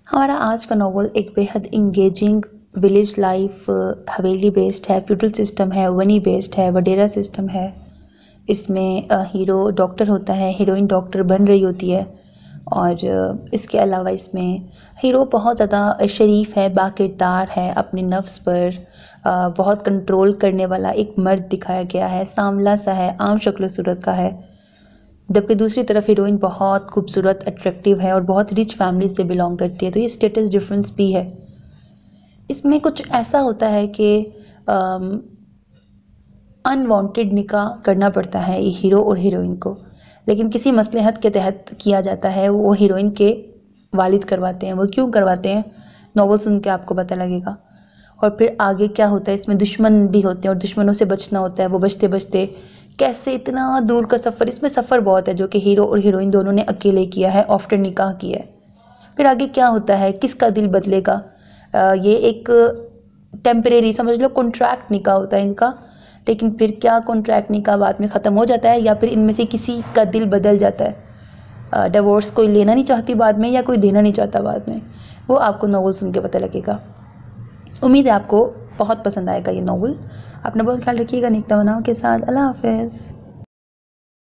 हमारा आज का नॉवल एक बेहद इंगेजिंग विलेज लाइफ हवेली बेस्ड है, फ्यूडल सिस्टम है, वनी बेस्ड है, वडेरा सिस्टम है। इसमें हीरो डॉक्टर होता है, हीरोइन डॉक्टर बन रही होती है। और इसके अलावा इसमें हीरो बहुत ज़्यादा शरीफ है, बाकिरदार है, अपने नफ्स पर बहुत कंट्रोल करने वाला एक मर्द दिखाया गया है। सांवला सा है, आम शक्ल सूरत का है। जबकि दूसरी तरफ हीरोइन बहुत खूबसूरत, अट्रैक्टिव है और बहुत रिच फैमिली से बिलोंग करती है, तो ये स्टेटस डिफरेंस भी है। इसमें कुछ ऐसा होता है कि अनवांटेड निकाह करना पड़ता है ये हीरो और हीरोइन को, लेकिन किसी मसलहत के तहत किया जाता है। वो हीरोइन के वालिद करवाते हैं। वो क्यों करवाते हैं, नॉवल सुन के आपको पता लगेगा। और फिर आगे क्या होता है, इसमें दुश्मन भी होते हैं और दुश्मनों से बचना होता है। वो बचते बचते कैसे इतना दूर का सफ़र, इसमें सफ़र बहुत है जो कि हीरो और हीरोइन दोनों ने अकेले किया है, आफ्टर निकाह किया है। फिर आगे क्या होता है, किसका दिल बदलेगा। ये एक टेम्परेरी समझ लो कॉन्ट्रैक्ट निकाह होता है इनका, लेकिन फिर क्या कॉन्ट्रैक्ट निकाह बाद में ख़त्म हो जाता है या फिर इनमें से किसी का दिल बदल जाता है। डिवोर्स कोई लेना नहीं चाहती बाद में या कोई देना नहीं चाहता बाद में, वो आपको नॉवल सुन के पता लगेगा। उम्मीद है आपको बहुत पसंद आएगा ये नॉवल। अपना बहुत ख्याल रखिएगा। नेक्ता बनाओ के साथ। अल्लाह हाफ़िज़।